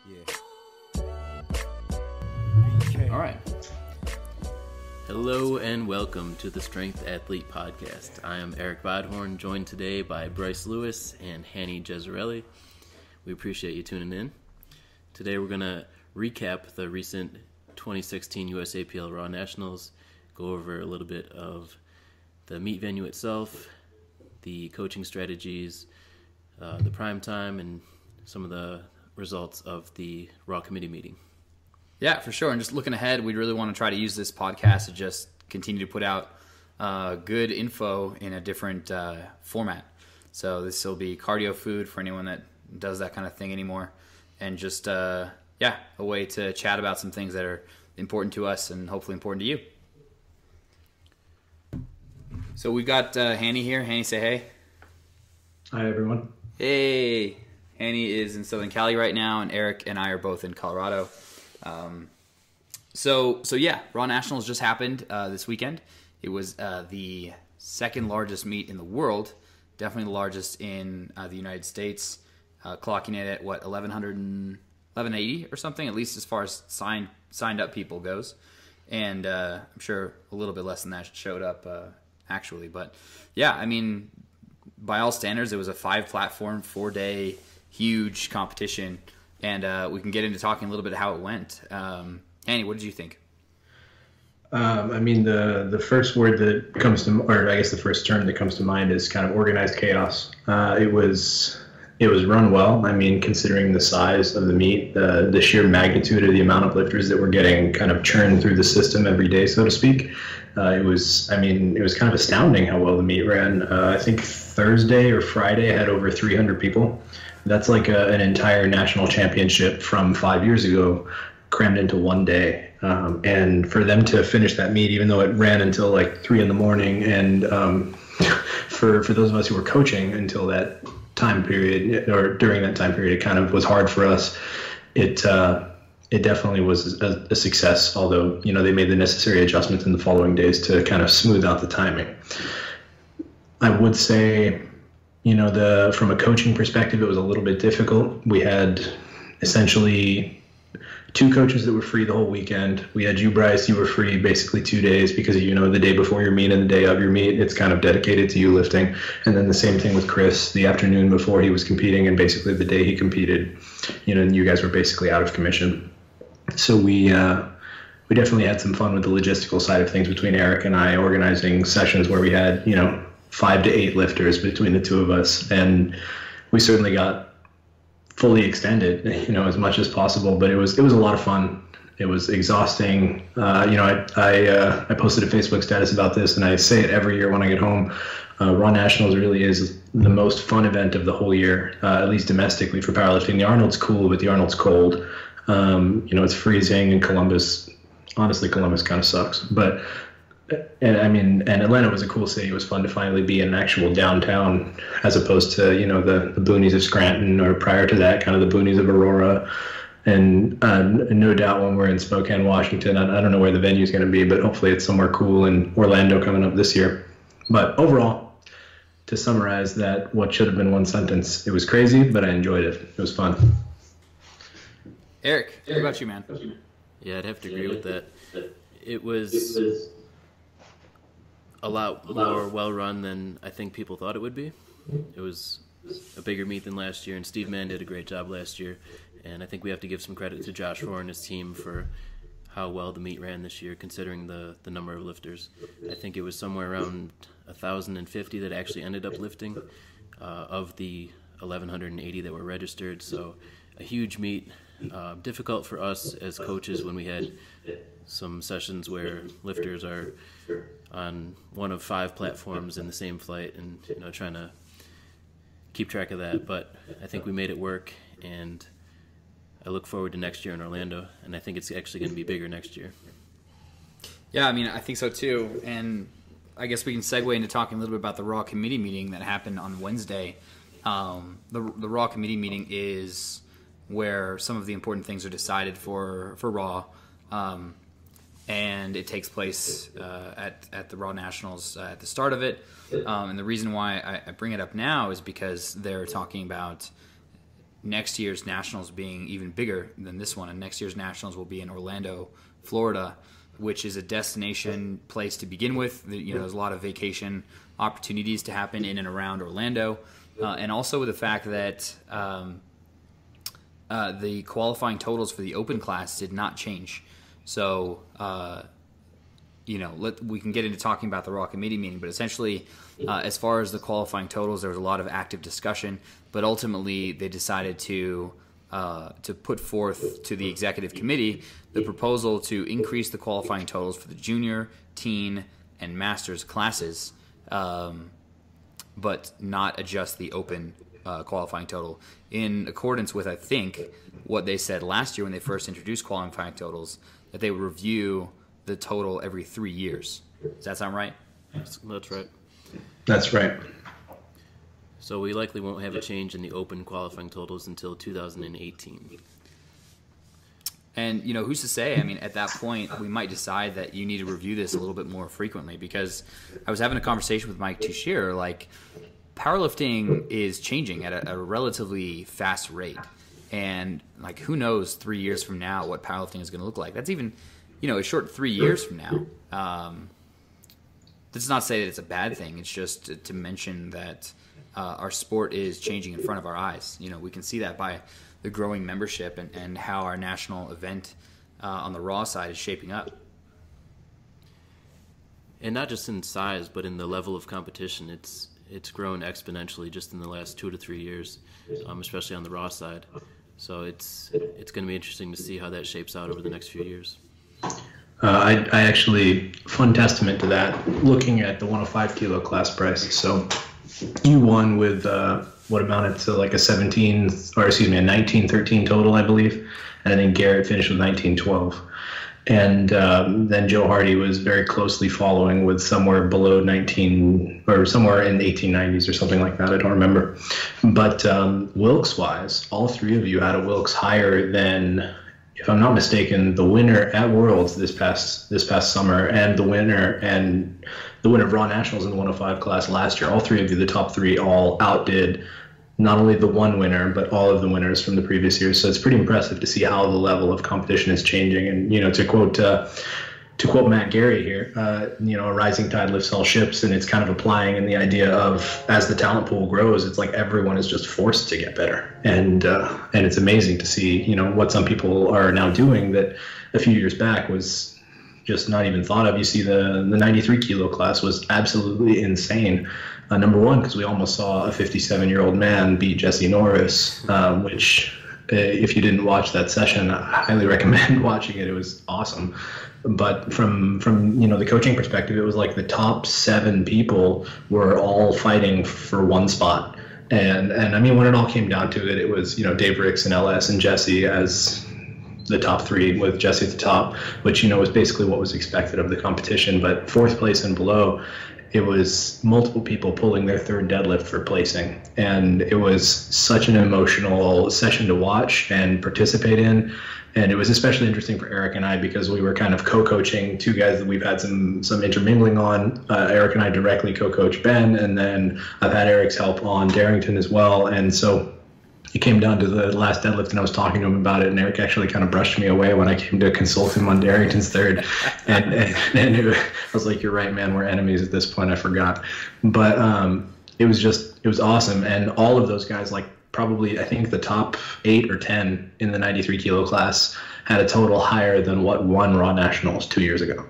Yeah. BK. All right. Hello and welcome to the Strength Athlete Podcast. I am Eric Bodhorn, joined today by Bryce Lewis and Hani Jazayrli. We appreciate you tuning in. Today we're going to recap the recent 2016 USAPL Raw Nationals, go over a little bit of the meet venue itself, the coaching strategies, the prime time, and some of the results of the Raw committee meeting. Yeah, for sure. And just looking ahead, we really want to try to use this podcast to just continue to put out good info in a different format. So this will be cardio food for anyone that does that kind of thing anymore. And just, a way to chat about some things that are important to us and hopefully important to you. So we've got Hani here. Hani, say hey. Hi, everyone. Hey. Hani is in Southern Cali right now, and Eric and I are both in Colorado. So Raw Nationals just happened this weekend. It was the second largest meet in the world, definitely the largest in the United States, clocking it at 1180 or something, at least as far as signed up people goes. And I'm sure a little bit less than that showed up actually. But yeah, I mean, by all standards, it was a 5-platform, 4-day huge competition. And we can get into talking a little bit how it went. Annie, what did you think? I mean, the first word that comes to, or I guess the first term that comes to mind is kind of organized chaos. It was run well. I mean, considering the size of the meet, the sheer magnitude of the amount of lifters that were getting kind of churned through the system every day, so to speak. It was kind of astounding how well the meet ran. I think Thursday or Friday had over 300 people. That's like an entire national championship from 5 years ago crammed into one day. And for them to finish that meet, even though it ran until like 3 a.m, and for those of us who were coaching until that time period, or during that time period, it kind of was hard for us. It definitely was a success, although, they made the necessary adjustments in the following days to kind of smooth out the timing. I would say, from a coaching perspective, it was a little bit difficult. We had essentially 2 coaches that were free the whole weekend. We had you, Bryce. You were free basically 2 days because, the day before your meet and the day of your meet, it's kind of dedicated to you lifting. And then the same thing with Chris, the afternoon before he was competing and basically the day he competed, and you guys were basically out of commission. So we definitely had some fun with the logistical side of things between Eric and I, organizing sessions where we had, 5 to 8 lifters between the two of us. And we certainly got fully extended, as much as possible, but it was a lot of fun. It was exhausting. I posted a Facebook status about this, and I say it every year when I get home. Raw Nationals really is the most fun event of the whole year, at least domestically for powerlifting. The Arnold's cool, but the Arnold's cold. It's freezing, and honestly, Columbus kind of sucks. But and Atlanta was a cool city. It was fun to finally be in an actual downtown, as opposed to, the boonies of Scranton, or prior to that, kind of the boonies of Aurora. And no doubt when we're in Spokane, Washington, I don't know where the venue is going to be, but hopefully it's somewhere cool in Orlando coming up this year. But overall, to summarize that, what should have been one sentence, it was crazy, but I enjoyed it. It was fun. Eric, what about you, man? Yeah, I'd have to agree with that. It was a lot more well-run than I think people thought it would be. It was a bigger meet than last year, and Steve Mann did a great job last year. And I think we have to give some credit to Josh Rohr and his team for how well the meet ran this year, considering the number of lifters. I think it was somewhere around 1,050 that actually ended up lifting of the 1,180 that were registered. So a huge meet. Difficult for us as coaches when we had some sessions where lifters are on one of 5 platforms in the same flight, and trying to keep track of that. But I think we made it work, and I look forward to next year in Orlando, and I think it's actually going to be bigger next year. Yeah, I think so too. And I guess we can segue into talking a little bit about the Raw committee meeting that happened on Wednesday. The Raw committee meeting is where some of the important things are decided for Raw. And it takes place at the Raw Nationals at the start of it. And the reason why I bring it up now is because they're talking about next year's nationals being even bigger than this one, and next year's nationals will be in Orlando, Florida, which is a destination place to begin with. There's a lot of vacation opportunities to happen in and around Orlando, and also with the fact that the qualifying totals for the open class did not change. So, we can get into talking about the Raw Committee meeting, but essentially, as far as the qualifying totals, there was a lot of active discussion, but ultimately they decided to put forth to the executive committee the proposal to increase the qualifying totals for the junior, teen, and masters classes, but not adjust the open qualifying total, in accordance with, I think, what they said last year when they first introduced qualifying totals, that they would review the total every 3 years. Does that sound right? That's right. That's right. So we likely won't have a change in the open qualifying totals until 2018. And, who's to say? I mean, at that point, we might decide that you need to review this a little bit more frequently, because I was having a conversation with Mike Tuchscherer, like, powerlifting is changing at a relatively fast rate. And, like, who knows 3 years from now what powerlifting is going to look like? That's even, a short 3 years from now. That's not to say that it's a bad thing. It's just to mention that our sport is changing in front of our eyes. We can see that by the growing membership and how our national event on the Raw side is shaping up. And not just in size, but in the level of competition. It's grown exponentially just in the last 2 to 3 years, especially on the Raw side. So it's going to be interesting to see how that shapes out over the next few years. I actually, fun testament to that, looking at the 105 kilo class, Bryce. So you won with what amounted to like a 19-13 total, I believe. And then Garrett finished with 19-12. And then Joe Hardy was very closely following with somewhere below 19, or somewhere in the 1890s or something like that. I don't remember. But Wilks-wise, all three of you had a Wilks higher than, if I'm not mistaken, the winner at Worlds this past summer, and the winner of Raw Nationals in the 105 class last year. All three of you, the top three, all outdid not only the one winner, but all of the winners from the previous years. So it's pretty impressive to see how the level of competition is changing. And, to quote Matt Gary here, a rising tide lifts all ships, and it's kind of applying in the idea of, as the talent pool grows, it's like everyone is just forced to get better. And it's amazing to see, what some people are now doing that a few years back was just not even thought of. You see the 93 kilo class was absolutely insane. Number one, because we almost saw a 57-year-old man beat Jesse Norris, which if you didn't watch that session, I highly recommend watching it. It was awesome. But from the coaching perspective, it was like the top 7 people were all fighting for one spot. And I mean, when it all came down to it, it was, Dave Ricks and LS and Jesse as the top 3, with Jesse at the top, which, was basically what was expected of the competition. But 4th place and below, it was multiple people pulling their 3rd deadlift for placing. And it was such an emotional session to watch and participate in. And it was especially interesting for Eric and I, because we were kind of co-coaching 2 guys that we've had some intermingling on. Eric and I directly co-coach Ben, and then I've had Eric's help on Darrington as well. And so it came down to the last deadlift, and I was talking to him about it, and Eric actually kind of brushed me away when I came to consult him on Darrington's 3rd. And I was like, you're right, man, we're enemies at this point. I forgot. But it was awesome. And all of those guys, like, probably, I think the top 8 or 10 in the 93 kilo class had a total higher than what won Raw Nationals 2 years ago.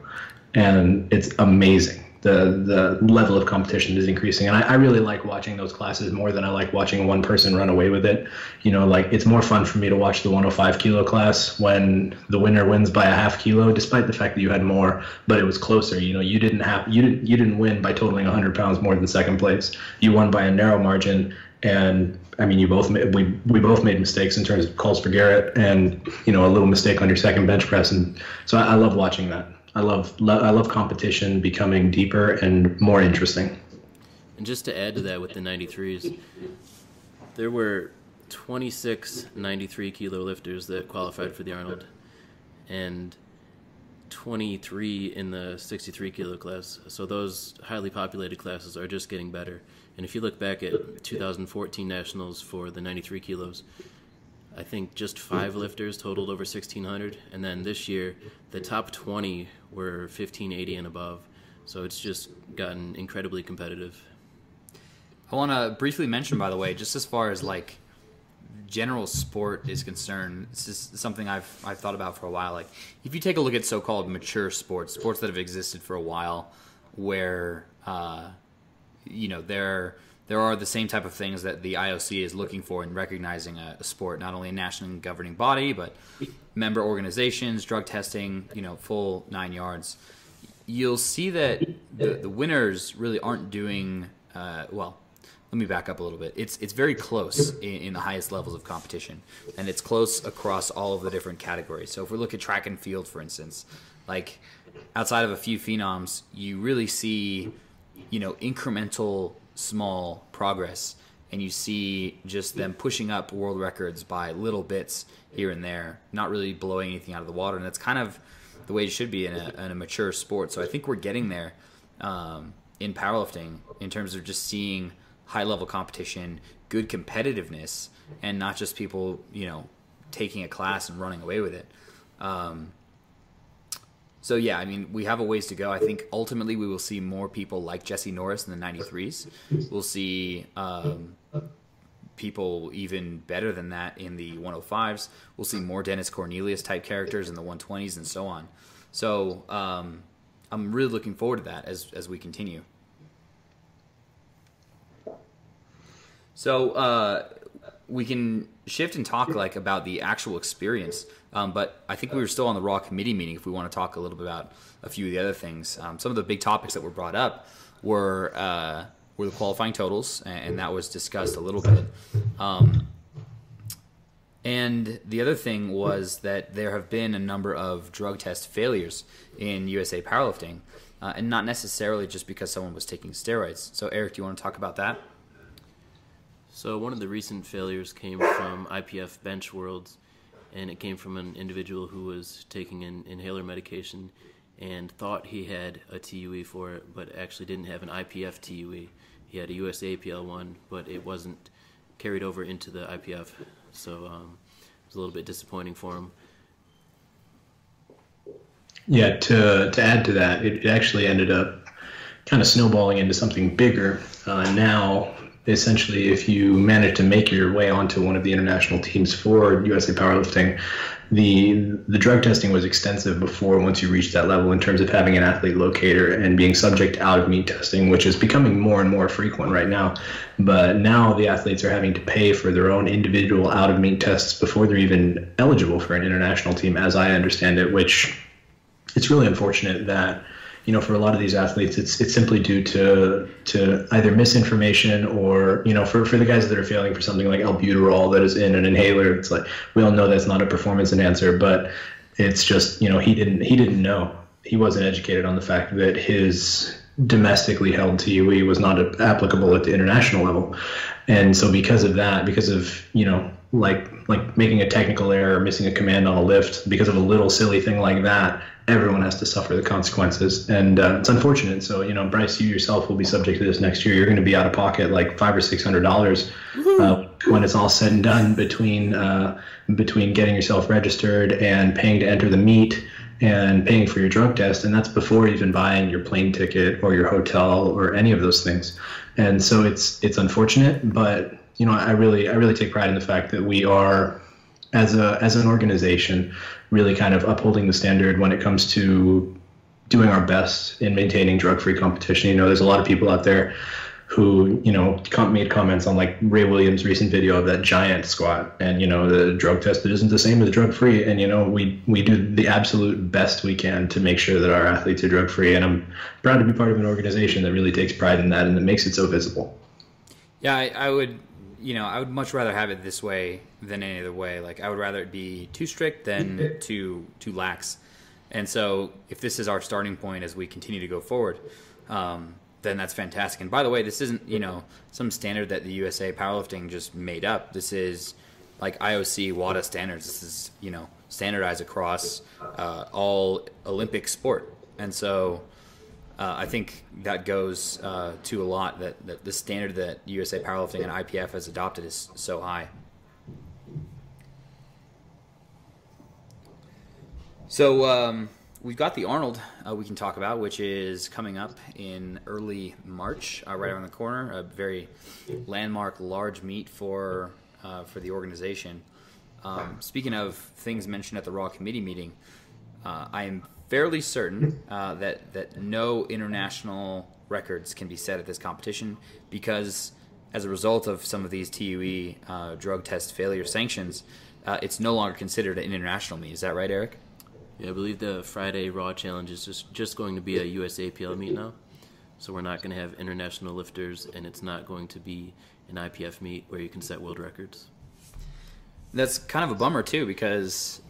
And it's amazing. The level of competition is increasing. And I really like watching those classes more than I like watching one person run away with it. It's more fun for me to watch the 105 kilo class when the winner wins by a half kilo, despite the fact that you had more, but it was closer. You didn't win by totaling 100 pounds more than 2nd place. You won by a narrow margin. And I mean, we both made mistakes in terms of calls for Garrett, and a little mistake on your 2nd bench press, and so I love watching that. I love competition becoming deeper and more interesting. And just to add to that, with the 93s, there were 26 93 kilo lifters that qualified for the Arnold, and 23 in the 63 kilo class. So those highly populated classes are just getting better. And if you look back at 2014 nationals for the 93 kilos, I think just 5 lifters totaled over 1,600, and then this year the top 20 were 1,580 and above. So it's just gotten incredibly competitive. I want to briefly mention, by the way, just as far as like general sport is concerned, this is something I've thought about for a while. Like, if you take a look at so-called mature sports that have existed for a while, where there are the same type of things that the IOC is looking for in recognizing a sport, not only a national governing body, but member organizations, drug testing, full 9 yards. You'll see that the winners really aren't doing well. Let me back up a little bit. It's very close in the highest levels of competition, and it's close across all of the different categories. So if we look at track and field, for instance, like outside of a few phenoms, you really see, incremental small progress, and you see just them pushing up world records by little bits here and there, not really blowing anything out of the water. And that's kind of the way it should be in a mature sport. So I think we're getting there in powerlifting in terms of just seeing high-level competition, good competitiveness, and not just people, taking a class and running away with it. So yeah, I mean, we have a ways to go. I think ultimately we will see more people like Jesse Norris in the 93s. We'll see people even better than that in the 105s. We'll see more Dennis Cornelius type characters in the 120s and so on. So I'm really looking forward to that as we continue. So we can shift and talk about the actual experience, but I think we were still on the Raw committee meeting if we want to talk a little bit about a few of the other things. Some of the big topics that were brought up were the qualifying totals, and that was discussed a little bit. And the other thing was that there have been a number of drug test failures in USA powerlifting, and not necessarily just because someone was taking steroids. So Eric, do you want to talk about that? So one of the recent failures came from IPF Bench Worlds, and it came from an individual who was taking an inhaler medication and thought he had a TUE for it, but actually didn't have an IPF TUE. He had a USAPL one, but it wasn't carried over into the IPF, so it was a little bit disappointing for him. Yeah, to add to that, it actually ended up kind of snowballing into something bigger. Now, essentially, if you manage to make your way onto one of the international teams for USA Powerlifting, the drug testing was extensive before once you reach that level in terms of having an athlete locator and being subject to out-of-meet testing, which is becoming more and more frequent right now. But now the athletes are having to pay for their own individual out-of-meet tests before they're even eligible for an international team, as I understand it, which it's really unfortunate that, for a lot of these athletes, it's simply due to either misinformation or, for the guys that are failing for something like albuterol that is in an inhaler, it's like, we all know that's not a performance enhancer, but it's just, he didn't know. He wasn't educated on the fact that his domestically held TUE was not applicable at the international level. And so because of that, because of, like making a technical error, missing a command on a lift, because of a little silly thing like that, everyone has to suffer the consequences. And it's unfortunate. So, Bryce, you yourself will be subject to this next year. You're going to be out of pocket like $500 or $600 when it's all said and done between getting yourself registered and paying to enter the meet and paying for your drug test. And that's before even buying your plane ticket or your hotel or any of those things. And so it's unfortunate, but I really take pride in the fact that we are, as an organization, really kind of upholding the standard when it comes to doing our best in maintaining drug-free competition. There's a lot of people out there who, made comments on like Ray Williams' recent video of that giant squat, and, the drug tested isn't the same as drug-free. And, we do the absolute best we can to make sure that our athletes are drug-free. And I'm proud to be part of an organization that really takes pride in that and that makes it so visible. Yeah, I would much rather have it this way than any other way. Like, I would rather it be too strict than too lax. And so if this is our starting point as we continue to go forward, then that's fantastic. And by the way, this isn't, some standard that the USA Powerlifting just made up. This is like IOC WADA standards. This is, standardized across all Olympic sport. And so I think that goes to a lot that the standard that USA Powerlifting and IPF has adopted is so high. So we've got the Arnold we can talk about, which is coming up in early March, right around the corner. A very landmark, large meet for the organization. Speaking of things mentioned at the Raw Committee meeting, I am fairly certain that no international records can be set at this competition because, as a result of some of these TUE drug test failure sanctions, it's no longer considered an international meet. Is that right, Eric? Yeah, I believe the Friday Raw Challenge is just going to be a USAPL meet now. So we're not going to have international lifters, and it's not going to be an IPF meet where you can set world records. That's kind of a bummer, too, because,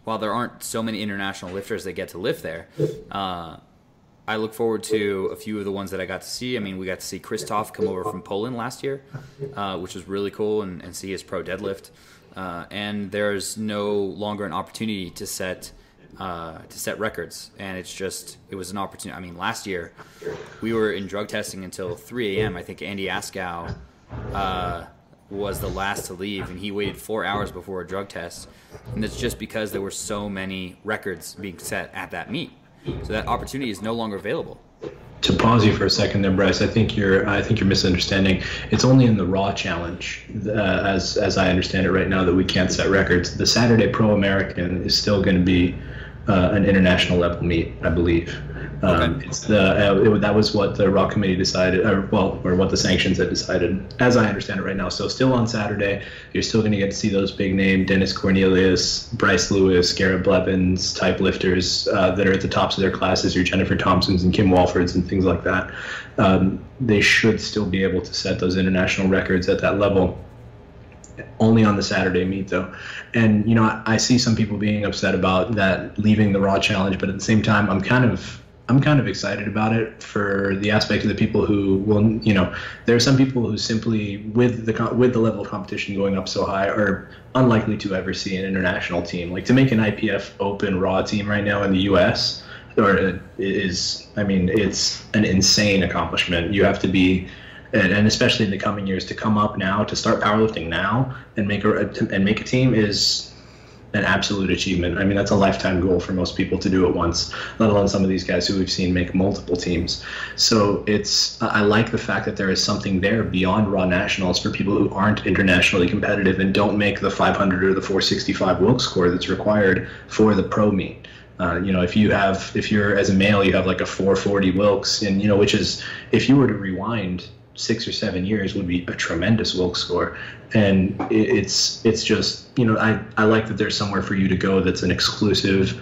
while there aren't so many international lifters that get to lift there, I look forward to a few of the ones that I got to see. We got to see Krzysztof come over from Poland last year, which was really cool, and see his pro deadlift. And there's no longer an opportunity to set records, and it was an opportunity. Last year we were in drug testing until 3 a.m. I think Andy Askow was the last to leave, and he waited 4 hours before a drug test, and that's just because there were so many records being set at that meet. So that opportunity is no longer available. To pause you for a second there, Bryce, I think you're misunderstanding. It's only in the Raw Challenge, as I understand it right now, that we can't set records. The Saturday Pro American is still going to be an international level meet, I believe. Okay. That was what the Raw Committee decided, or what the sanctions had decided, as I understand it right now. So still on Saturday, you're still going to get to see those big name Dennis Cornelius, Bryce Lewis, Garrett Blevins type lifters that are at the tops of their classes, your Jennifer Thompsons and Kim Walfords and things like that. They should still be able to set those international records at that level. Only on the Saturday meet, though. And, I see some people being upset about that leaving the Raw Challenge, but at the same time, I'm kind of excited about it for the aspect of the people who will, there are some people who simply, with the level of competition going up so high, are unlikely to ever see an international team. Like, to make an IPF Open Raw team right now in the U.S., it's an insane accomplishment. You have to be, and especially in the coming years, to come up now, to start powerlifting now and make a team is an absolute achievement. That's a lifetime goal for most people to do it once, let alone some of these guys who we've seen make multiple teams. So I like the fact that there is something there beyond Raw Nationals for people who aren't internationally competitive and don't make the 500 or the 465 Wilks score that's required for the pro meet. If you're as a male, you have like a 440 Wilks, and which is, if you were to rewind 6 or 7 years, would be a tremendous Wilks score. And it's just, I like that there's somewhere for you to go that's an exclusive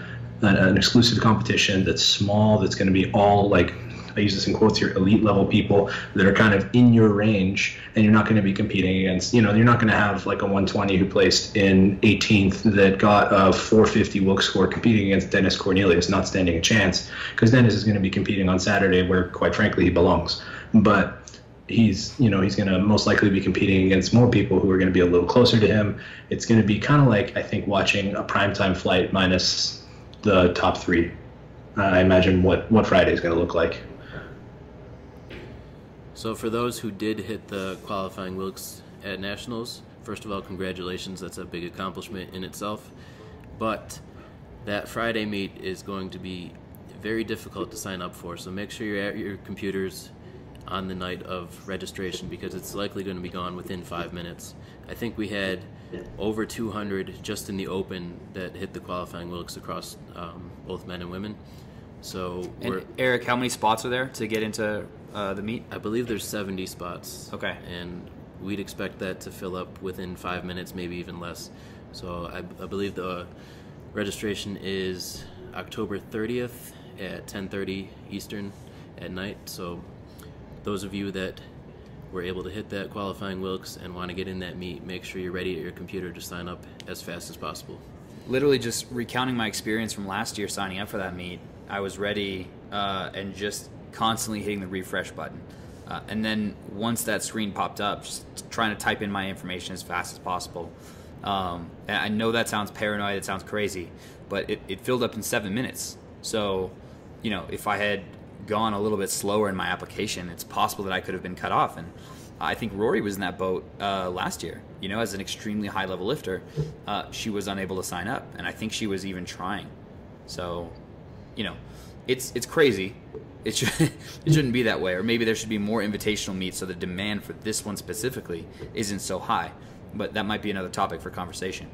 competition that's small, that's going to be all, like, I use this in quotes here, elite level people that are kind of in your range, and you're not going to be competing against, you're not going to have like a 120 who placed in 18th that got a 450 Wilks score competing against Dennis Cornelius, not standing a chance, because Dennis is going to be competing on Saturday where, quite frankly, he belongs. But he's going to most likely be competing against more people who are going to be a little closer to him. It's going to be kind of like, I think, watching a primetime flight minus the top three. I imagine what Friday is going to look like. So for those who did hit the qualifying Wilks at Nationals, first of all, congratulations. That's a big accomplishment in itself. But that Friday meet is going to be very difficult to sign up for, so make sure you're at your computers on the night of registration, because it's likely going to be gone within 5 minutes. I think we had over 200 just in the Open that hit the qualifying Wilks across both men and women. So Eric, how many spots are there to get into the meet? I believe there's 70 spots. Okay. And we'd expect that to fill up within 5 minutes, maybe even less. So I believe the registration is October 30th at 10:30 Eastern at night. So those of you that were able to hit that qualifying Wilks and want to get in that meet, make sure you're ready at your computer to sign up as fast as possible. Literally just recounting my experience from last year signing up for that meet, I was ready and just constantly hitting the refresh button. And then once that screen popped up, just trying to type in my information as fast as possible. And I know that sounds paranoid, it sounds crazy, but it filled up in 7 minutes. So, if I had gone a little bit slower in my application, it's possible that I could have been cut off. And I think Rory was in that boat last year. As an extremely high-level lifter, she was unable to sign up, and I think she was even trying. So, it's crazy. It shouldn't be that way, or maybe there should be more invitational meets so the demand for this one specifically isn't so high. But that might be another topic for conversation.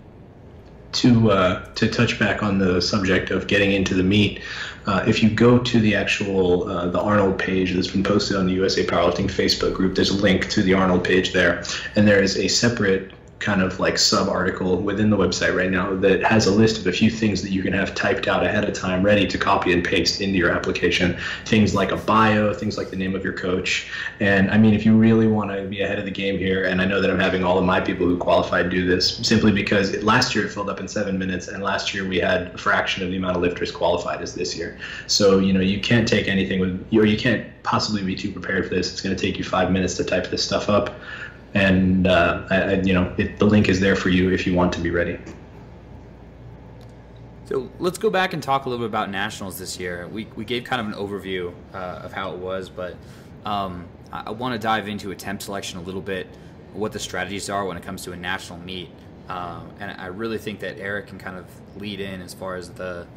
To touch back on the subject of getting into the meet, if you go to the actual the Arnold page that's been posted on the USA Powerlifting Facebook group, there's a link to the Arnold page there, and there is a separate kind of like sub-article within the website right now that has a list of a few things that you can have typed out ahead of time, ready to copy and paste into your application. Things like a bio, things like the name of your coach. And I mean, if you really want to be ahead of the game here, and I know that I'm having all of my people who qualified do this simply because last year it filled up in 7 minutes, and last year we had a fraction of the amount of lifters qualified as this year. So, you can't take anything with you, or you can't possibly be too prepared for this. It's going to take you 5 minutes to type this stuff up. And the link is there for you if you want to be ready. So let's go back and talk a little bit about nationals this year. We gave kind of an overview of how it was, but I want to dive into attempt selection a little bit, what the strategies are when it comes to a national meet. And I really think that Eric can kind of lead in as far as the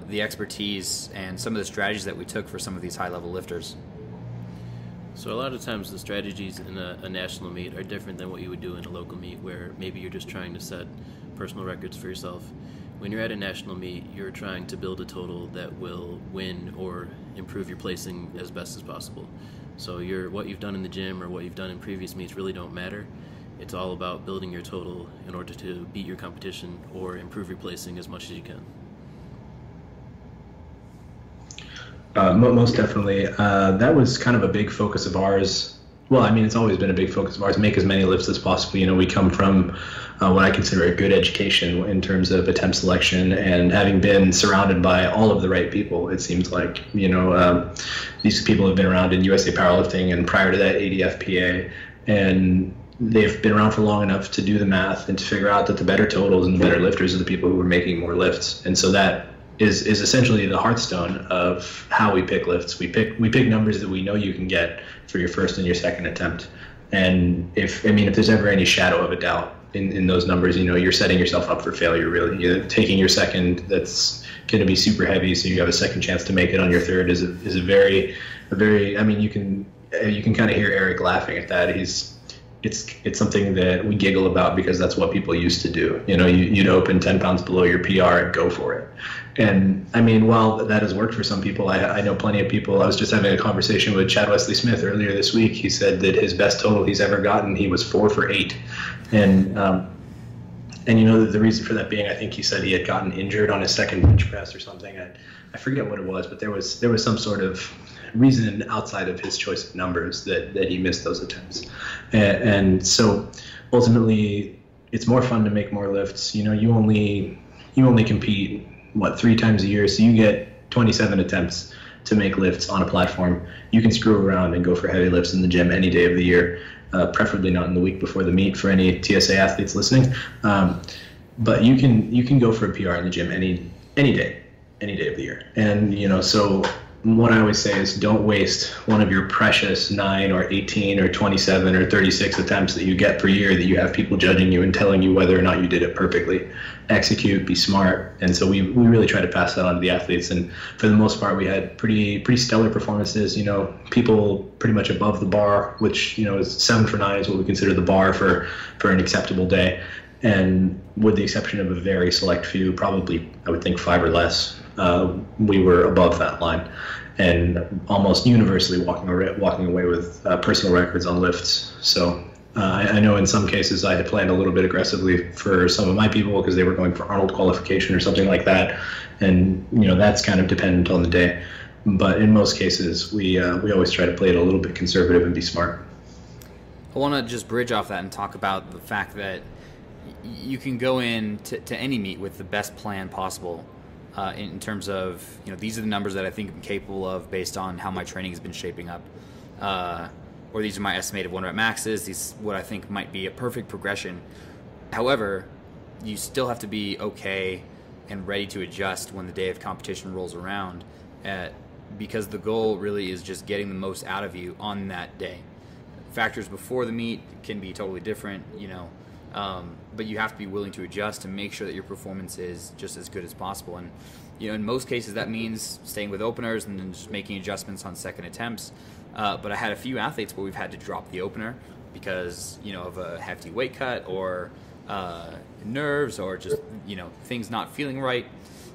expertise and some of the strategies that we took for some of these high-level lifters. So a lot of times the strategies in a national meet are different than what you would do in a local meet, where maybe you're just trying to set personal records for yourself. When you're at a national meet, you're trying to build a total that will win or improve your placing as best as possible. So what you've done in the gym or what you've done in previous meets really don't matter. It's all about building your total in order to beat your competition or improve your placing as much as you can. Most definitely. That was kind of a big focus of ours. Well, I mean, it's always been a big focus of ours, make as many lifts as possible. We come from what I consider a good education in terms of attempt selection, and having been surrounded by all of the right people, it seems like, these people have been around in USA Powerlifting and prior to that ADFPA, and they've been around for long enough to do the math and to figure out that the better totals and the better lifters are the people who are making more lifts. And so that is essentially the hearthstone of how we pick lifts. We pick numbers that we know you can get for your first and your second attempt. And if there's ever any shadow of a doubt in those numbers, you're setting yourself up for failure, really. You're taking your second, that's going to be super heavy, so you have a second chance to make it on your third is a very, you can kind of hear Eric laughing at that. It's something that we giggle about because that's what people used to do. You'd open 10 pounds below your PR and go for it. And while that has worked for some people, I know plenty of people. I was just having a conversation with Chad Wesley Smith earlier this week. He said that his best total he's ever gotten, he was 4 for 8. And the reason for that being, I think he said he had gotten injured on his second bench press or something. I forget what it was, but there was some sort of reason outside of his choice of numbers that he missed those attempts. And so ultimately, it's more fun to make more lifts. You only compete 3 times a year, so you get 27 attempts to make lifts on a platform. You can screw around and go for heavy lifts in the gym any day of the year, preferably not in the week before the meet for any TSA athletes listening. But you can go for a PR in the gym any day of the year. And so what I always say is, don't waste one of your precious 9 or 18 or 27 or 36 attempts that you get per year that you have people judging you and telling you whether or not you did it perfectly. Execute, be smart. And so we really try to pass that on to the athletes. And for the most part, we had pretty stellar performances. People pretty much above the bar, which is 7 for 9 is what we consider the bar for an acceptable day. And with the exception of a very select few, probably I would think 5 or less, we were above that line, and almost universally walking away with personal records on lifts. So I know in some cases I had planned a little bit aggressively for some of my people because they were going for Arnold qualification or something like that, and that's kind of dependent on the day. But in most cases, we always try to play it a little bit conservative and be smart. I want to just bridge off that and talk about the fact that you can go in to any meet with the best plan possible. In terms of, these are the numbers that I think I'm capable of based on how my training has been shaping up. Or these are my estimated 1 rep maxes. These what I think might be a perfect progression. However, you still have to be okay and ready to adjust when the day of competition rolls around, because the goal really is just getting the most out of you on that day. factors before the meet can be totally different, but you have to be willing to adjust to make sure that your performance is just as good as possible. And in most cases that means staying with openers and then just making adjustments on second attempts. But I had a few athletes where we've had to drop the opener because of a hefty weight cut or nerves or just things not feeling right.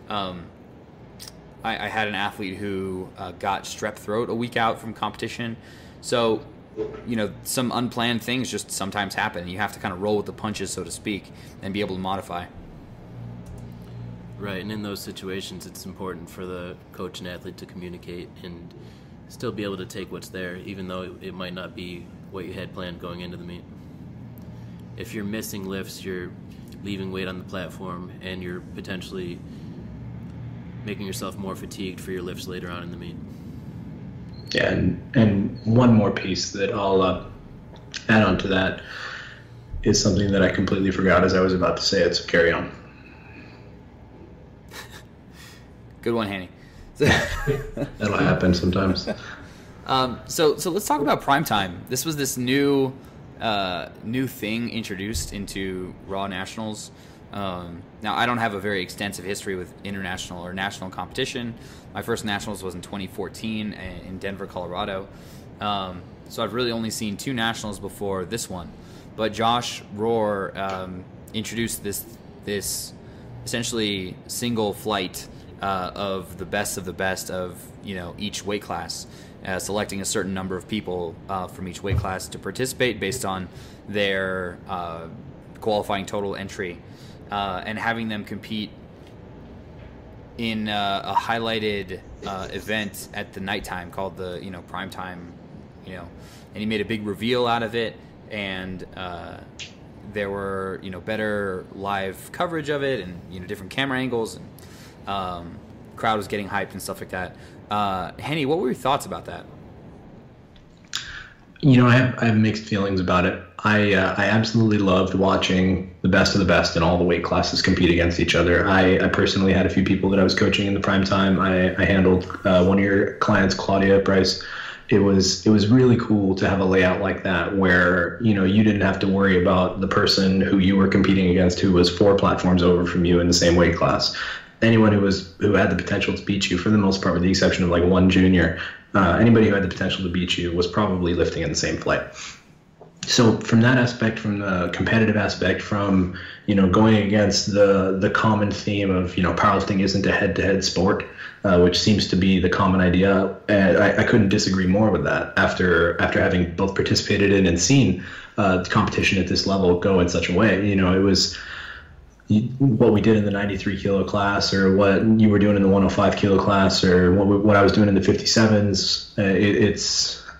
I had an athlete who got strep throat a week out from competition. So, some unplanned things just sometimes happen. You have to kind of roll with the punches, so to speak, and be able to modify. Right, and in those situations, it's important for the coach and athlete to communicate and still be able to take what's there, even though it might not be what you had planned going into the meet. If you're missing lifts, you're leaving weight on the platform, and you're potentially making yourself more fatigued for your lifts later on in the meet. Yeah, and one more piece that I'll add on to that is something that I completely forgot as I was about to say it, so carry on. Good one, Hani. That'll happen sometimes. So let's talk about primetime. This was this new thing introduced into Raw Nationals. Now, I don't have a very extensive history with international or national competition. My first nationals was in 2014 in Denver, Colorado. So I've really only seen 2 nationals before this one. But Josh Rohr introduced this essentially single flight of the best of each weight class, selecting a certain number of people from each weight class to participate based on their qualifying total entry, and having them compete in a highlighted event at the nighttime called the prime time, and he made a big reveal out of it, and there were better live coverage of it, and different camera angles, and crowd was getting hyped and stuff like that. Hani, what were your thoughts about that? I have mixed feelings about it. I absolutely loved watching the best of the best in all the weight classes compete against each other. I personally had a few people that I was coaching in the prime time. I handled one of your clients, Claudia, Bryce. It was really cool to have a layout like that where you didn't have to worry about the person who you were competing against who was 4 platforms over from you in the same weight class. Anyone who had the potential to beat you, for the most part, with the exception of like one junior, anybody who had the potential to beat you was probably lifting in the same flight. So from that aspect, from the competitive aspect, from going against the common theme of powerlifting isn't a head-to-head sport, which seems to be the common idea, I couldn't disagree more with that. After having both participated in and seen the competition at this level go in such a way, it was what we did in the 93 kilo class, or what you were doing in the 105 kilo class, or what I was doing in the 57s.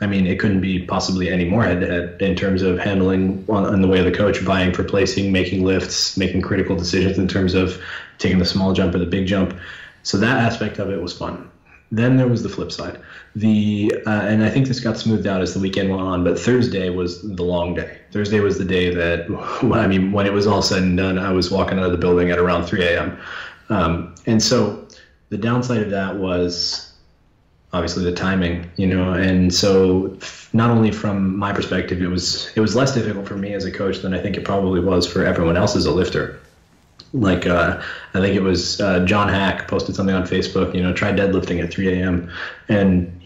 It couldn't be possibly any more head-to-head in terms of handling on the way of the coach, vying for placing, making lifts, making critical decisions in terms of taking the small jump or the big jump. So that aspect of it was fun. Then there was the flip side. And I think this got smoothed out as the weekend went on, but Thursday was the long day. Thursday was the day that, when it was all said and done, I was walking out of the building at around 3 a.m. And so the downside of that was obviously the timing, and so not only from my perspective, it was less difficult for me as a coach than I think it probably was for everyone else as a lifter. Like, I think it was John Hack posted something on Facebook, try deadlifting at 3 a.m. And,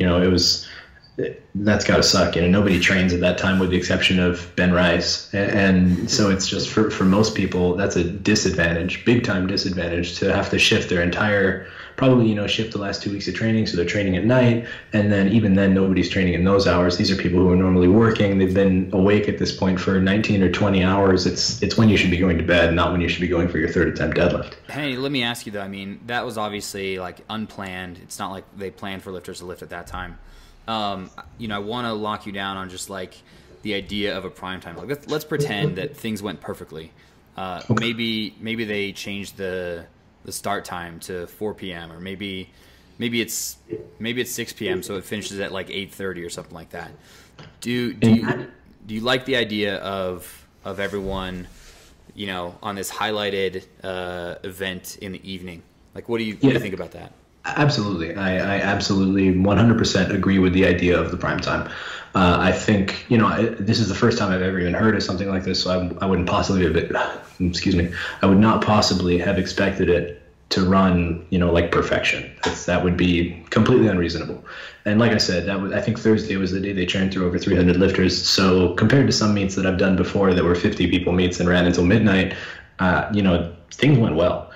that's got to suck. Nobody trains at that time with the exception of Ben Rice. And so it's just for most people, that's a disadvantage, big time disadvantage, to have to shift their entire, probably, shift the last 2 weeks of training. So they're training at night. And then even then, nobody's training in those hours. These are people who are normally working. They've been awake at this point for 19 or 20 hours. It's when you should be going to bed, not when you should be going for your third attempt deadlift. Hey, let me ask you though. That was obviously like unplanned. It's not like they planned for lifters to lift at that time. I want to lock you down on just like the idea of a prime time. Like, let's pretend that things went perfectly. Okay. Maybe they changed the start time to 4 p.m. or maybe it's 6 p.m. so it finishes at like 8:30 or something like that. Do you like the idea of everyone, on this highlighted event in the evening? Like, what do you think about that? Absolutely. I absolutely 100% agree with the idea of the prime time. I think, this is the first time I've ever even heard of something like this, so I wouldn't possibly excuse me, I would not possibly have expected it to run, like perfection. That would be completely unreasonable. And like I said, I think Thursday was the day they churned through over 300 lifters. So compared to some meets that I've done before that were 50 people meets and ran until midnight, things went well.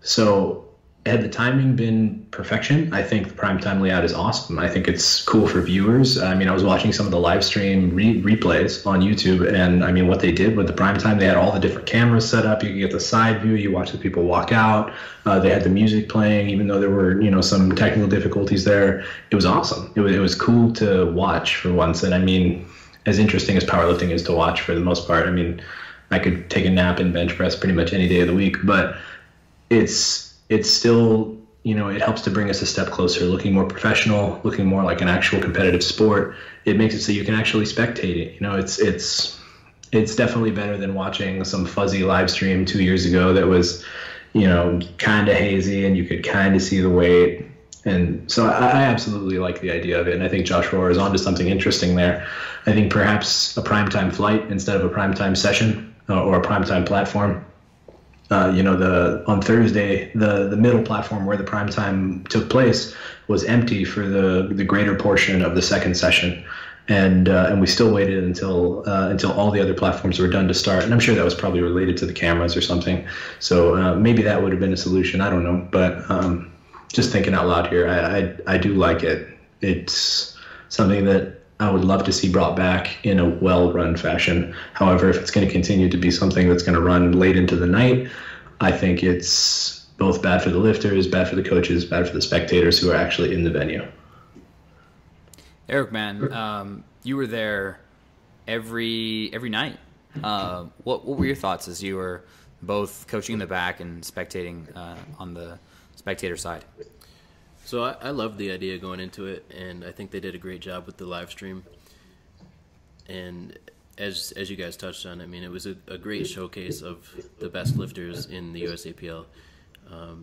So had the timing been perfection, I think the primetime layout is awesome. I think it's cool for viewers. I mean, I was watching some of the live stream replays on YouTube, and I mean, what they did with the primetime, they had all the different cameras set up. You could get the side view. You watch the people walk out. They had the music playing, even though there were, some technical difficulties there. It was awesome. It was cool to watch for once. And I mean, as interesting as powerlifting is to watch for the most part, I mean, I could take a nap and bench press pretty much any day of the week, but it's still, it helps to bring us a step closer, looking more professional, looking more like an actual competitive sport. It makes it so you can actually spectate it. It's definitely better than watching some fuzzy live stream 2 years ago that was, kind of hazy and you could kind of see the weight. And so I absolutely like the idea of it. And I think Josh Rohr is onto something interesting there. I think perhaps a primetime flight instead of a primetime session or a primetime platform. On Thursday, the middle platform where the prime time took place was empty for the greater portion of the second session, and we still waited until all the other platforms were done to start. And I'm sure that was probably related to the cameras or something. So maybe that would have been a solution. I don't know, but just thinking out loud here, I do like it. It's something that I would love to see brought back in a well-run fashion. However, if it's going to continue to be something that's going to run late into the night, I think it's both bad for the lifters, bad for the coaches, bad for the spectators who are actually in the venue. Eric, man, you were there every night. What were your thoughts as you were both coaching in the back and spectating on the spectator side? So I loved the idea going into it, and I think they did a great job with the live stream. And as you guys touched on, I mean, it was a great showcase of the best lifters in the USAPL.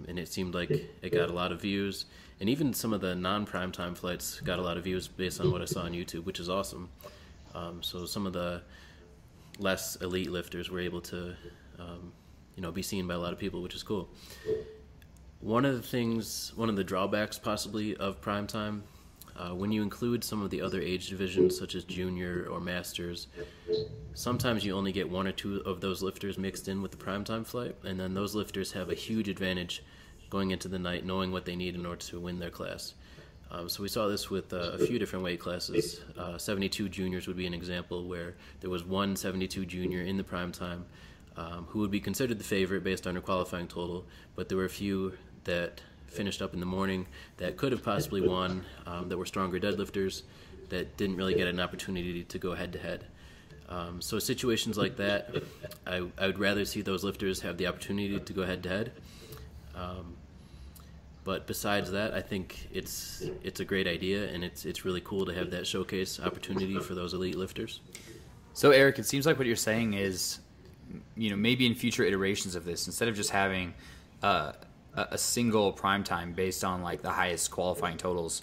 And it seemed like it got a lot of views. And even some of the non-primetime flights got a lot of views based on what I saw on YouTube, which is awesome. So some of the less elite lifters were able to, be seen by a lot of people, which is cool. One of the drawbacks possibly of primetime, when you include some of the other age divisions such as junior or masters, sometimes you only get one or two of those lifters mixed in with the primetime flight, and then those lifters have a huge advantage going into the night knowing what they need in order to win their class. So we saw this with a few different weight classes. 72 juniors would be an example where there was one 72 junior in the primetime who would be considered the favorite based on her qualifying total, but there were a few that finished up in the morning that could have possibly won, that were stronger deadlifters that didn't really get an opportunity to go head-to-head. So situations like that, I would rather see those lifters have the opportunity to go head-to-head. But besides that, I think it's a great idea, and it's really cool to have that showcase opportunity for those elite lifters. So Eric, it seems like what you're saying is, maybe in future iterations of this, instead of just having a single prime time based on like the highest qualifying totals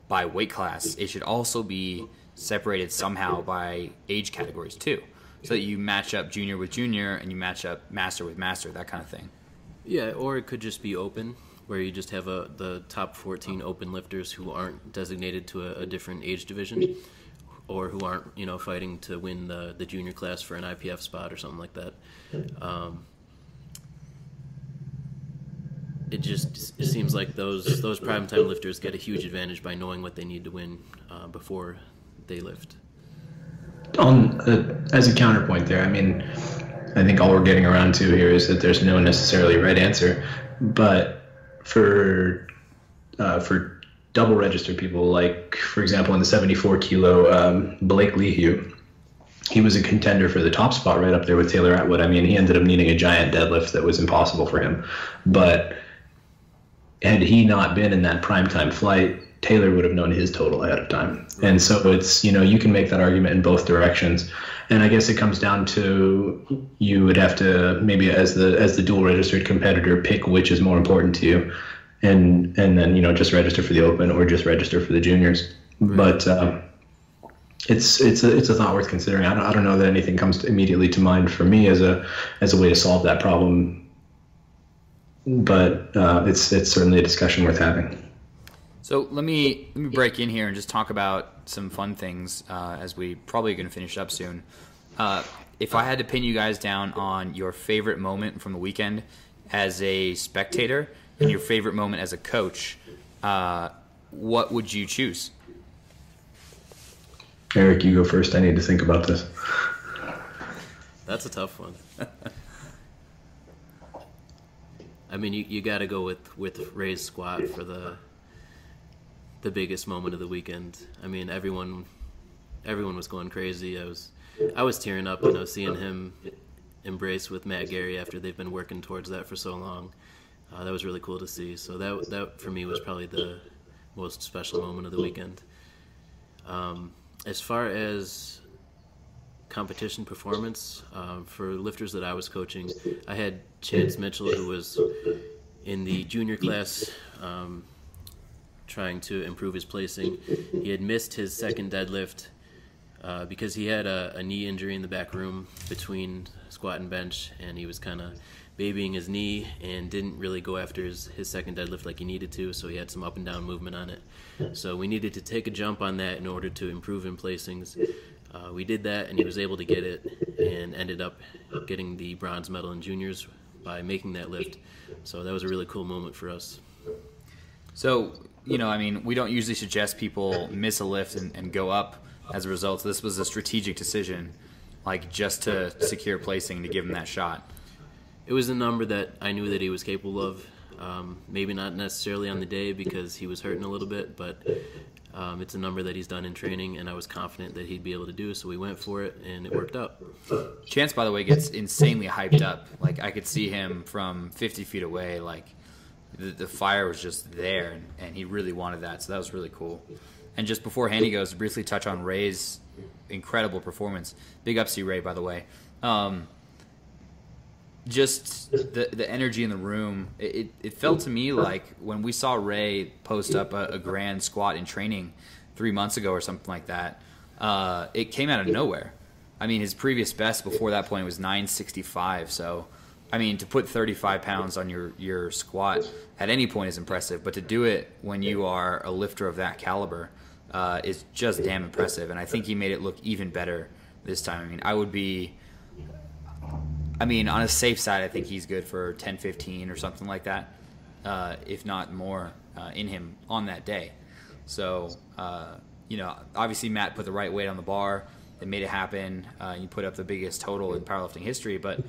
by weight class, it should also be separated somehow by age categories too, so that you match up junior with junior and you match up master with master, that kind of thing. Yeah, or it could just be open, where you just have the top 14 open lifters who aren't designated to a different age division, or who aren't fighting to win the junior class for an IPF spot or something like that. It seems like those primetime lifters get a huge advantage by knowing what they need to win before they lift. As a counterpoint there, I mean, I think all we're getting around to here is that there's no necessarily right answer, but for double registered people, like for example in the 74 kilo, Blake Lehue, he was a contender for the top spot right up there with Taylor Atwood. I mean, he ended up needing a giant deadlift that was impossible for him, but had he not been in that primetime flight, Taylor would have known his total ahead of time. And so it's, you can make that argument in both directions. And I guess it comes down to, you would have to maybe as the dual registered competitor pick which is more important to you. and then just register for the Open or just register for the juniors. Right. But it's a thought worth considering. I don't know that anything comes immediately to mind for me as a way to solve that problem, but it's certainly a discussion worth having. So let me break in here and just talk about some fun things as we probably going to finish up soon. If I had to pin you guys down on your favorite moment from the weekend as a spectator and your favorite moment as a coach, what would you choose? Eric, you go first. I need to think about this. That's a tough one. I mean, you got to go with Ray's squat for the biggest moment of the weekend. I mean, everyone was going crazy. I was tearing up, seeing him embrace with Matt Gary after they've been working towards that for so long. That was really cool to see. So that for me was probably the most special moment of the weekend. As far as competition performance, for lifters that I was coaching, I had Chance Mitchell, who was in the junior class, trying to improve his placing. He had missed his second deadlift because he had a knee injury in the back room between squat and bench, and he was kind of babying his knee and didn't really go after his second deadlift like he needed to, so he had some up and down movement on it. So we needed to take a jump on that in order to improve in placings. We did that, and he was able to get it and ended up getting the bronze medal in juniors by making that lift. So that was a really cool moment for us. So, we don't usually suggest people miss a lift and go up as a result. This was a strategic decision, just to secure placing to give him that shot. It was a number that I knew that he was capable of. Maybe not necessarily on the day because he was hurting a little bit, but it's a number that he's done in training, and I was confident that he'd be able to do, so we went for it, and it worked out. Chance, by the way, gets insanely hyped up. I could see him from 50 feet away. The fire was just there, and he really wanted that, so that was really cool. And just before Hani goes, to briefly touch on Ray's incredible performance. Big ups to you, Ray, by the way. Just the energy in the room, it felt to me like when we saw Ray post up a grand squat in training 3 months ago or something like that, it came out of nowhere. I mean, his previous best before that point was 965, so I mean, to put 35 pounds on your squat at any point is impressive, but to do it when you are a lifter of that caliber is just damn impressive, and I think he made it look even better this time. I mean, on a safe side, I think he's good for 10-15 or something like that, if not more, in him on that day. So, obviously Matt put the right weight on the bar. They made it happen. He put up the biggest total in powerlifting history, but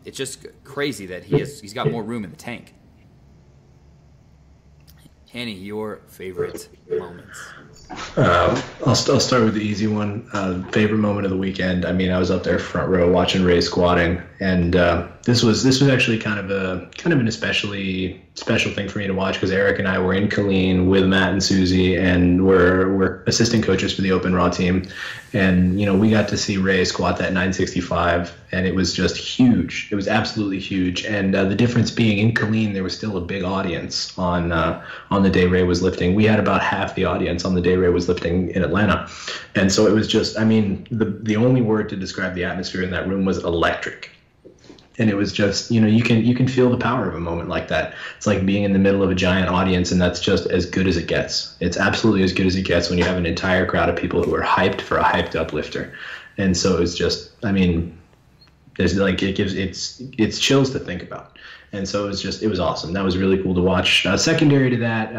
it's just crazy that he's got more room in the tank. Hani, your favorite moments? I'll start with the easy one. Favorite moment of the weekend. I mean, I was up there front row watching Ray squatting, and this was actually kind of an especially special thing for me to watch because Eric and I were in Killeen with Matt and Susie, and we're assistant coaches for the Open Raw team, and we got to see Ray squat that 965, and it was just huge. It was absolutely huge, and the difference being in Killeen there was still a big audience on the day Ray was lifting. We had about half the audience on the day Ray was lifting in Atlanta, and so it was just, I mean, the only word to describe the atmosphere in that room was electric. And it was just, you can feel the power of a moment like that. It's like being in the middle of a giant audience, and that's just as good as it gets. It's absolutely as good as it gets when you have an entire crowd of people who are hyped for a hyped up lifter. And so it's just, I mean, there's it's chills to think about. And so it was awesome. That was really cool to watch. Secondary to that,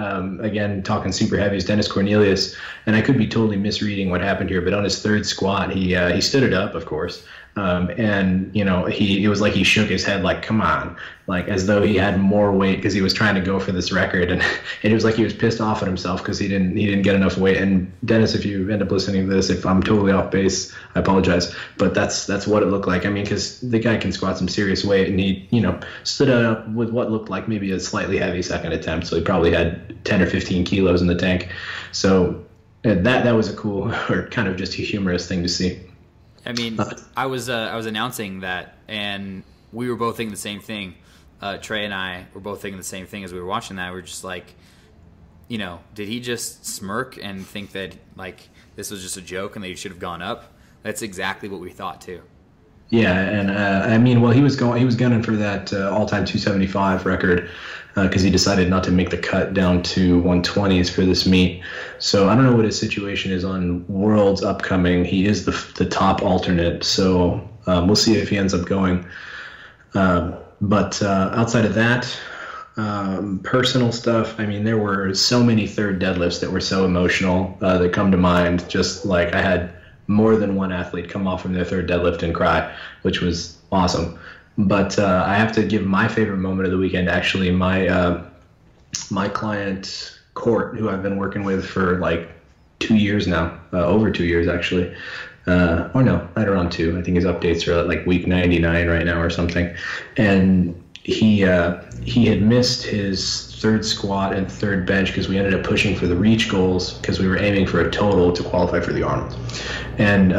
again, talking super heavy, is Dennis Cornelius. And I could be totally misreading what happened here, but on his third squat, he stood it up, of course. And it was like he shook his head like, come on, like as though he had more weight because he was trying to go for this record, and it was like he was pissed off at himself because he didn't get enough weight. And Dennis, if you end up listening to this, if I'm totally off base, I apologize, but that's what it looked like. I mean, because the guy can squat some serious weight, and he stood up with what looked like maybe a slightly heavy second attempt, so he probably had 10 or 15 kilos in the tank. So that was a cool, or kind of just a humorous thing to see. I mean, I was announcing that, and we were both thinking the same thing. Trey and I were both thinking the same thing as we were watching that. We were just like, you know, did he just smirk and think that like this was just a joke and they should have gone up? That's exactly what we thought too. Yeah, and I mean, well, he was gunning for that all-time 275 record because he decided not to make the cut down to 120s for this meet. So I don't know what his situation is on Worlds upcoming. He is the top alternate, so we'll see if he ends up going. But outside of that, personal stuff, I mean, there were so many third deadlifts that were so emotional that come to mind. Just like I had more than one athlete come off from their third deadlift and cry, which was awesome. But I have to give my favorite moment of the weekend, actually, my client, Court, who I've been working with for like 2 years now, over 2 years, actually. Or no, right around 2. I think his updates are at like week 99 right now or something. And he had missed his third squat and third bench because we ended up pushing for the reach goals because we were aiming for a total to qualify for the Arnold. And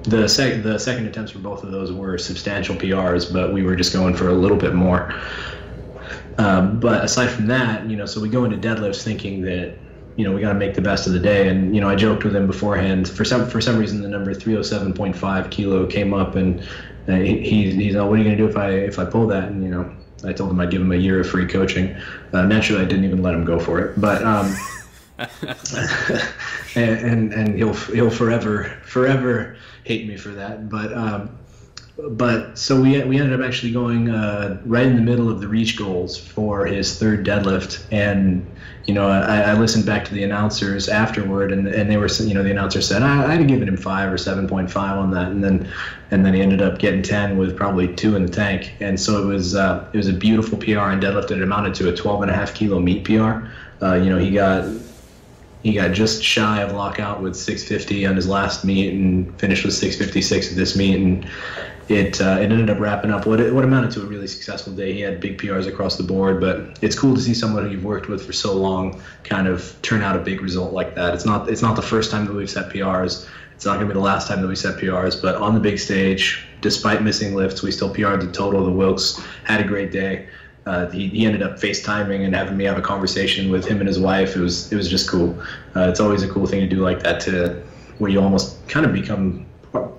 the second attempts for both of those were substantial PRs, but we were just going for a little bit more. But aside from that, you know, so we go into deadlifts thinking that, you know, we got to make the best of the day. And, you know, I joked with him beforehand. For some reason, the number 307.5 kilo came up, and he's like, what are you going to do if I pull that? And, you know, I told him I'd give him a year of free coaching. Naturally, I didn't even let him go for it. But and he'll forever hate me for that. But so we ended up actually going right in the middle of the reach goals for his third deadlift. And, you know, I listened back to the announcers afterward, and they were, you know, the announcer said I'd have given him 5 or 7.5 on that, and then he ended up getting 10 with probably 2 in the tank. And so it was a beautiful PR on deadlift. It amounted to a 12.5 kilo meet PR. You know, he got just shy of lockout with 650 on his last meet and finished with 656 at this meet, and it ended up wrapping up what amounted to a really successful day. He had big PRs across the board, but it's cool to see someone who you've worked with for so long kind of turn out a big result like that. It's not the first time that we've set PRs. It's not going to be the last time that we set PRs, but on the big stage, despite missing lifts, we still PR'd the total. The Wilks had a great day. He ended up FaceTiming and having me have a conversation with him and his wife. It was just cool. It's always a cool thing to do like that, to where you almost kind of become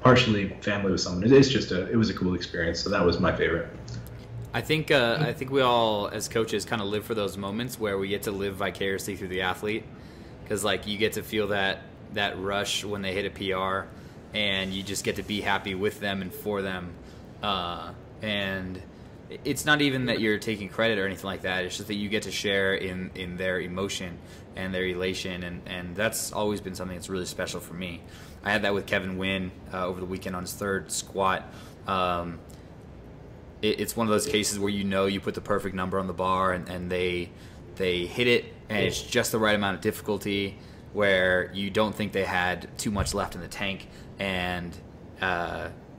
partially family with someone. It was a cool experience. So that was my favorite. I think we all as coaches kind of live for those moments where we get to live vicariously through the athlete, because like you get to feel that rush when they hit a PR, and you just get to be happy with them and for them. And it's not even that you're taking credit or anything like that. It's just that you get to share in their emotion and their elation, and that's always been something that's really special for me. I had that with Kevin Wynn over the weekend on his third squat. It's one of those cases where, you know, you put the perfect number on the bar and they hit it, and it's just the right amount of difficulty where you don't think they had too much left in the tank, and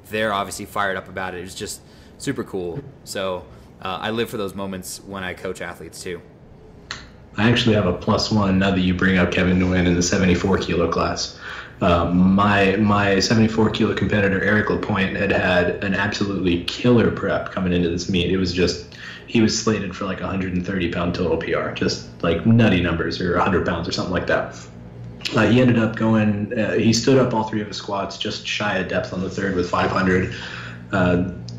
they're obviously fired up about it. It's just super cool. So I live for those moments when I coach athletes too. I actually have a +1 now that you bring up Kevin Nguyen in the 74 kilo class. My 74 kilo competitor Eric Lapointe had an absolutely killer prep coming into this meet. It was just, he was slated for like 130 pound total PR, just like nutty numbers, or 100 pounds or something like that. He ended up going, he stood up all 3 of his squats, just shy of depth on the third with 500.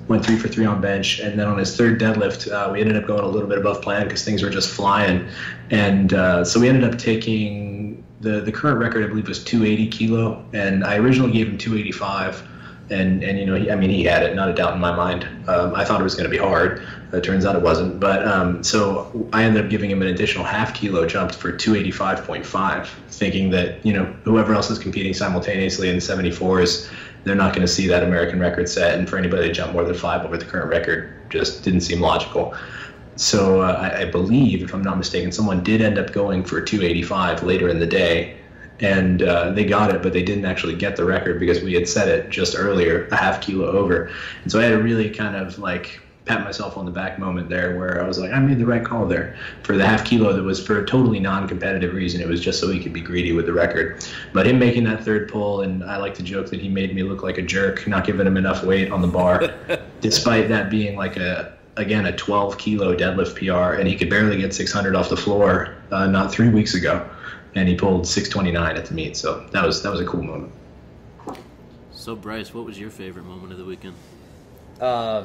Went 3 for 3 on bench, and then on his third deadlift, we ended up going a little bit above plan because things were just flying. And so we ended up taking the current record, I believe, was 280 kilo, and I originally gave him 285. And you know, he had it, not a doubt in my mind. I thought it was going to be hard. It turns out it wasn't. But so I ended up giving him an additional half kilo jump for 285.5, thinking that, you know, whoever else is competing simultaneously in the 74s, they're not going to see that American record set. And for anybody to jump more than 5 over the current record just didn't seem logical. So I believe, if I'm not mistaken, someone did end up going for 285 later in the day. And they got it, but they didn't actually get the record because we had set it just earlier, a half kilo over. And so I had a really kind of like pat myself on the back moment there, where I was like, I made the right call there for the half kilo. That was for a totally non-competitive reason. It was just so he could be greedy with the record. But him making that third pull, and I like to joke that he made me look like a jerk, not giving him enough weight on the bar, despite that being like a again, a 12-kilo deadlift PR, and he could barely get 600 off the floor not 3 weeks ago, and he pulled 629 at the meet. So that was a cool moment. So Bryce, what was your favorite moment of the weekend? I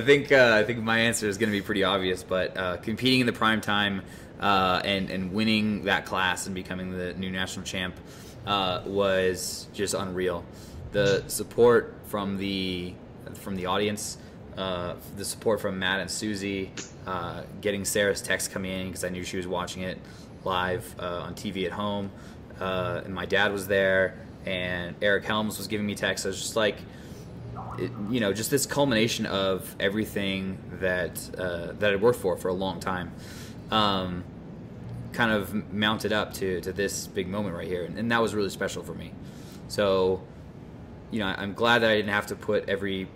think my answer is going to be pretty obvious, but competing in the prime time and winning that class and becoming the new national champ was just unreal. The support from the audience, the support from Matt and Susie, getting Sarah's text coming in because I knew she was watching it live on TV at home, and my dad was there, and Eric Helms was giving me texts. I was just like, just this culmination of everything that I'd worked for a long time, kind of mounted up to this big moment right here, and that was really special for me. So, I'm glad that I didn't have to put every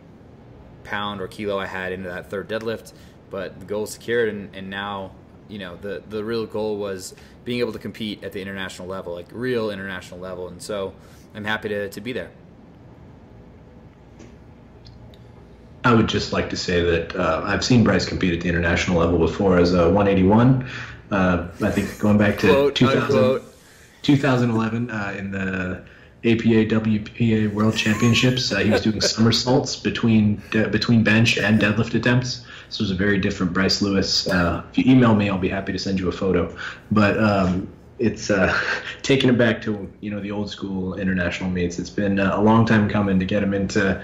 pound or kilo I had into that third deadlift, but the goal is secured, and now, the real goal was being able to compete at the international level, like real international level, and so I'm happy to be there. I would just like to say that I've seen Bryce compete at the international level before as a 181. I think going back to 2011 in the APA WPA World Championships, he was doing somersaults between bench and deadlift attempts. This was a very different Bryce Lewis. If you email me, I'll be happy to send you a photo. But it's taking it back to the old school international meets. It's been a long time coming to get him into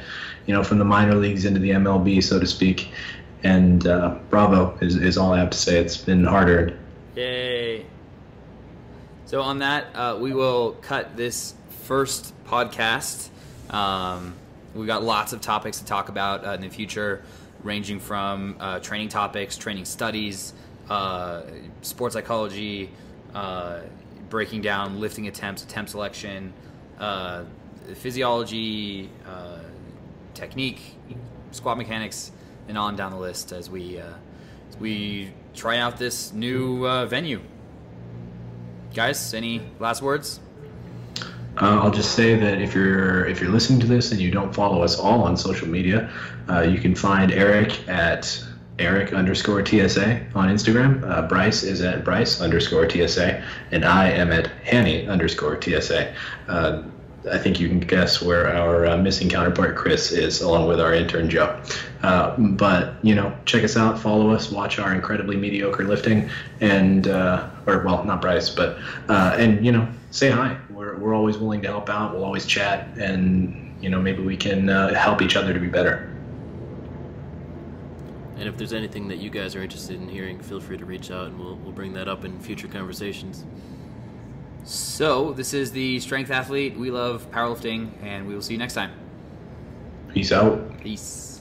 from the minor leagues into the MLB, so to speak. And bravo is all I have to say. It's been hard earned. Yay! So on that, we will cut this first podcast. We've got lots of topics to talk about in the future, ranging from training topics, training studies, sports psychology, breaking down lifting attempts, attempt selection, physiology, technique, squat mechanics, and on down the list as we try out this new venue. Guys, any last words? I'll just say that if you're listening to this and you don't follow us all on social media, you can find Eric at Eric_TSA on Instagram. Bryce is at Bryce_TSA, and I am at Hani_TSA. I think you can guess where our missing counterpart Chris is, along with our intern Joe. But check us out, follow us, watch our incredibly mediocre lifting, and not Bryce, but and say hi. We're always willing to help out. We'll always chat, and maybe we can help each other to be better. And if there's anything that you guys are interested in hearing, feel free to reach out, and we'll bring that up in future conversations. So this is the Strength Athlete. We love powerlifting, and we will see you next time. Peace out. Peace.